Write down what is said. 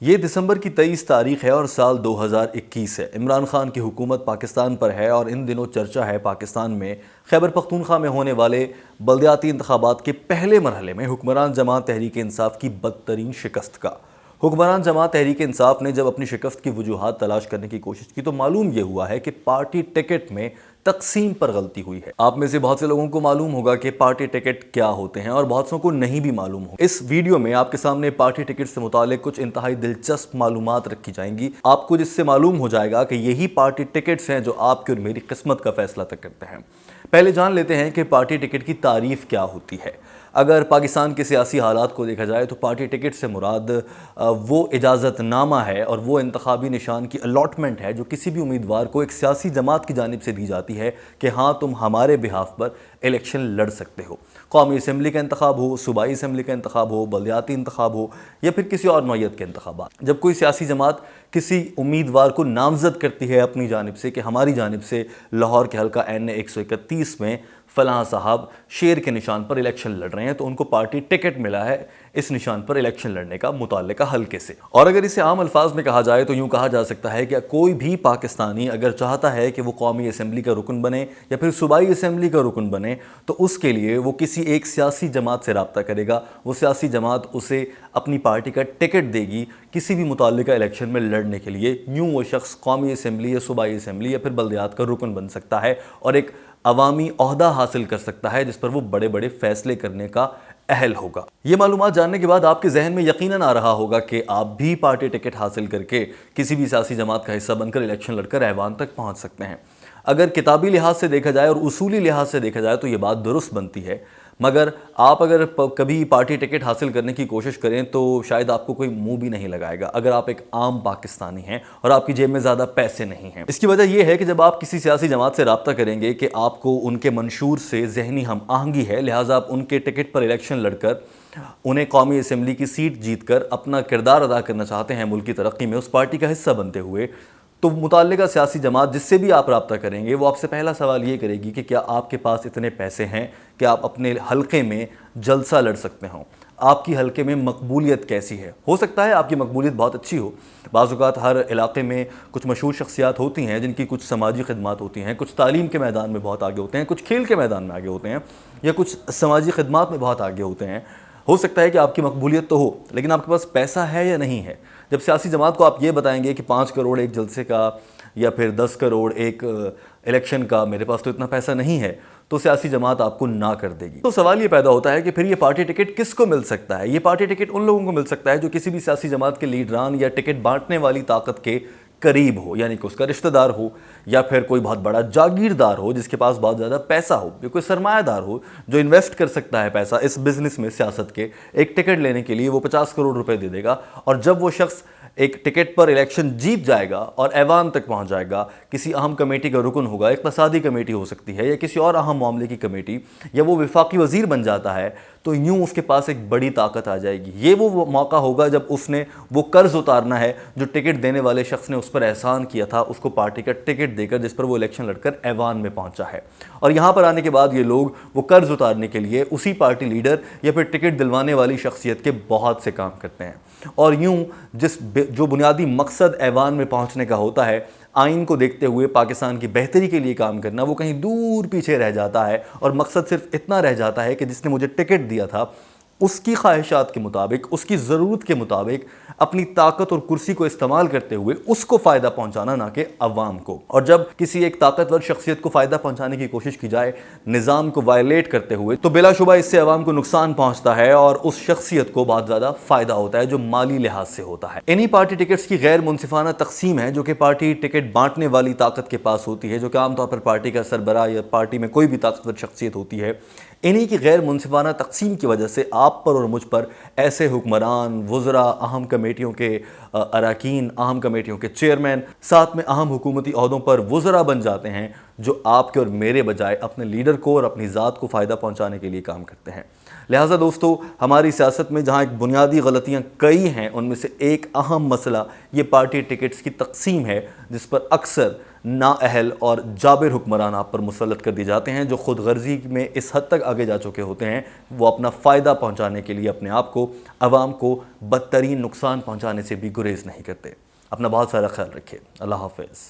یہ دسمبر کی 23 تاریخ ہے اور سال 2021 ہے۔ عمران خان کی حکومت پاکستان پر ہے اور ان دنوں چرچا ہے پاکستان میں خیبر پختونخوا میں ہونے والے بلدیاتی انتخابات کے پہلے مرحلے میں حکمران جماعت تحریک انصاف کی بدترین شکست کا۔ حکمران جماعت تحریک انصاف نے جب اپنی شکست کی وجوہات تلاش کرنے کی کوشش کی تو معلوم یہ ہوا ہے کہ پارٹی ٹکٹ میں تقسیم پر غلطی ہوئی ہے۔ آپ میں سے بہت سے لوگوں کو معلوم ہوگا کہ پارٹی ٹکٹ کیا ہوتے ہیں اور بہت سوں کو نہیں بھی معلوم ہو۔ اس ویڈیو میں آپ کے سامنے پارٹی ٹکٹ سے متعلق کچھ انتہائی دلچسپ معلومات رکھی جائیں گی۔ آپ کو جس سے معلوم ہو جائے گا کہ یہی پارٹی ٹکٹس ہیں جو آپ کی اور میری قسمت کا فیصلہ تک کرتے ہیں۔ پہلے جان لیتے ہیں کہ پارٹی ٹکٹ کی تعریف کیا ہوتی ہے۔ اگر پاکستان کے سیاسی حالات کو دیکھا جائے تو پارٹی ٹکٹ سے مراد وہ اجازت نامہ ہے اور وہ انتخابی نشان کی الاٹمنٹ ہے جو کسی بھی امیدوار کو ایک سیاسی جماعت کی جانب سے دی جاتی ہے کہ ہاں تم ہمارے بہاف پر الیکشن لڑ سکتے ہو۔ قومی اسمبلی کا انتخاب ہو، صوبائی اسمبلی کا انتخاب ہو، بلدیاتی انتخاب ہو یا پھر کسی اور نوعیت کے انتخابات۔ جب کوئی سیاسی جماعت کسی امیدوار کو نامزد کرتی ہے اپنی جانب سے کہ ہماری جانب سے لاہور کے حلقہ این 131 میں فلاں صاحب شیر کے نشان پر الیکشن لڑ رہے ہیں تو ان کو پارٹی ٹکٹ ملا ہے اس نشان پر الیکشن لڑنے کا متعلقہ حلقے سے۔ اور اگر اسے عام الفاظ میں کہا جائے تو یوں کہا جا سکتا ہے کہ کوئی بھی پاکستانی اگر چاہتا ہے کہ وہ قومی اسمبلی کا رکن بنے یا پھر صوبائی اسمبلی کا رکن بنے تو اس کے لیے وہ کسی ایک سیاسی جماعت سے رابطہ کرے گا، وہ سیاسی جماعت اسے اپنی پارٹی کا ٹکٹ دے گی کسی بھی متعلقہ الیکشن میں لڑنے کے لیے۔ یوں وہ شخص قومی اسمبلی یا صوبائی اسمبلی یا پھر بلدیات کا رکن بن سکتا ہے اور ایک عوامی عہدہ حاصل کر سکتا ہے جس پر وہ بڑے بڑے فیصلے کرنے کا اہل ہوگا۔ یہ معلومات جاننے کے بعد آپ کے ذہن میں یقیناً آ رہا ہوگا کہ آپ بھی پارٹی ٹکٹ حاصل کر کے کسی بھی سیاسی جماعت کا حصہ بن کر الیکشن لڑ کر ایوان تک پہنچ سکتے ہیں۔ اگر کتابی لحاظ سے دیکھا جائے اور اصولی لحاظ سے دیکھا جائے تو یہ بات درست بنتی ہے، مگر آپ اگر کبھی پارٹی ٹکٹ حاصل کرنے کی کوشش کریں تو شاید آپ کو کوئی منہ بھی نہیں لگائے گا اگر آپ ایک عام پاکستانی ہیں اور آپ کی جیب میں زیادہ پیسے نہیں ہیں۔ اس کی وجہ یہ ہے کہ جب آپ کسی سیاسی جماعت سے رابطہ کریں گے کہ آپ کو ان کے منشور سے ذہنی ہم آہنگی ہے، لہٰذا آپ ان کے ٹکٹ پر الیکشن لڑ کر انہیں قومی اسمبلی کی سیٹ جیت کر اپنا کردار ادا کرنا چاہتے ہیں ملک کی ترقی میں اس پارٹی کا حصہ بنتے ہوئے، تو متعلقہ سیاسی جماعت جس سے بھی آپ رابطہ کریں گے وہ آپ سے پہلا سوال یہ کرے گی کہ کیا آپ کے پاس اتنے پیسے ہیں کہ آپ اپنے حلقے میں جلسہ لڑ سکتے ہوں، آپ کی حلقے میں مقبولیت کیسی ہے۔ ہو سکتا ہے آپ کی مقبولیت بہت اچھی ہو، بعض اوقات ہر علاقے میں کچھ مشہور شخصیات ہوتی ہیں جن کی کچھ سماجی خدمات ہوتی ہیں، کچھ تعلیم کے میدان میں بہت آگے ہوتے ہیں، کچھ کھیل کے میدان میں آگے ہوتے ہیں یا کچھ سماجی خدمات میں بہت آگے ہوتے ہیں۔ ہو سکتا ہے کہ آپ کی مقبولیت تو ہو لیکن آپ کے پاس پیسہ ہے یا نہیں ہے۔ جب سیاسی جماعت کو آپ یہ بتائیں گے کہ 5 کروڑ ایک جلسے کا یا پھر 10 کروڑ ایک الیکشن کا، میرے پاس تو اتنا پیسہ نہیں ہے، تو سیاسی جماعت آپ کو نہ کر دے گی۔ تو سوال یہ پیدا ہوتا ہے کہ پھر یہ پارٹی ٹکٹ کس کو مل سکتا ہے؟ یہ پارٹی ٹکٹ ان لوگوں کو مل سکتا ہے جو کسی بھی سیاسی جماعت کے لیڈران یا ٹکٹ بانٹنے والی طاقت کے قریب ہو، یعنی کہ اس کا رشتہ دار ہو یا پھر کوئی بہت بڑا جاگیردار ہو جس کے پاس بہت زیادہ پیسہ ہو، یا کوئی سرمایہ دار ہو جو انویسٹ کر سکتا ہے پیسہ اس بزنس میں سیاست کے۔ ایک ٹکٹ لینے کے لیے وہ 50 کروڑ روپے دے دے گا اور جب وہ شخص ایک ٹکٹ پر الیکشن جیت جائے گا اور ایوان تک پہنچ جائے گا، کسی اہم کمیٹی کا رکن ہوگا، اقتصادی کمیٹی ہو سکتی ہے یا کسی اور اہم معاملے کی کمیٹی، یا وہ وفاقی وزیر بن جاتا ہے، تو یوں اس کے پاس ایک بڑی طاقت آ جائے گی۔ یہ وہ موقع ہوگا جب اس نے وہ قرض اتارنا ہے جو ٹکٹ دینے والے شخص نے اس پر احسان کیا تھا، اس کو پارٹی کا ٹکٹ دے کر جس پر وہ الیکشن لڑ کر ایوان میں پہنچا ہے۔ اور یہاں پر آنے کے بعد یہ لوگ وہ قرض اتارنے کے لیے اسی پارٹی لیڈر یا پھر ٹکٹ دلوانے والی شخصیت کے بہت سے کام کرتے ہیں، اور یوں جو بنیادی مقصد ایوان میں پہنچنے کا ہوتا ہے، آئین کو دیکھتے ہوئے پاکستان کی بہتری کے لیے کام کرنا، وہ کہیں دور پیچھے رہ جاتا ہے اور مقصد صرف اتنا رہ جاتا ہے کہ جس نے مجھے ٹکٹ دیا تھا اس کی خواہشات کے مطابق، اس کی ضرورت کے مطابق اپنی طاقت اور کرسی کو استعمال کرتے ہوئے اس کو فائدہ پہنچانا، نہ کہ عوام کو۔ اور جب کسی ایک طاقتور شخصیت کو فائدہ پہنچانے کی کوشش کی جائے نظام کو وائلیٹ کرتے ہوئے، تو بلا شبہ اس سے عوام کو نقصان پہنچتا ہے اور اس شخصیت کو بہت زیادہ فائدہ ہوتا ہے جو مالی لحاظ سے ہوتا ہے۔ انہی پارٹی ٹکٹس کی غیر منصفانہ تقسیم ہے جو کہ پارٹی ٹکٹ بانٹنے والی طاقت کے پاس ہوتی ہے، جو کہ عام طور پر پارٹی کا سربراہ یا پارٹی میں کوئی بھی طاقتور شخصیت ہوتی ہے۔ انہی کی غیر منصفانہ تقسیم کی وجہ سے آپ پر اور مجھ پر ایسے حکمران، وزراء، اہم کمیٹیوں کے اراکین، اہم کمیٹیوں کے چیئرمین، ساتھ میں اہم حکومتی عہدوں پر وزراء بن جاتے ہیں جو آپ کے اور میرے بجائے اپنے لیڈر کو اور اپنی ذات کو فائدہ پہنچانے کے لیے کام کرتے ہیں۔ لہٰذا دوستو ہماری سیاست میں جہاں ایک بنیادی غلطیاں کئی ہیں، ان میں سے ایک اہم مسئلہ یہ پارٹی ٹکٹس کی تقسیم ہے، جس پر اکثر نااہل اور جابر حکمران آپ پر مسلط کر دی جاتے ہیں، جو خود غرضی میں اس حد تک آگے جا چکے ہوتے ہیں وہ اپنا فائدہ پہنچانے کے لیے اپنے آپ کو، عوام کو بدترین نقصان پہنچانے سے بھی گریز نہیں کرتے۔ اپنا بہت سارا خیال رکھیے۔ اللہ حافظ۔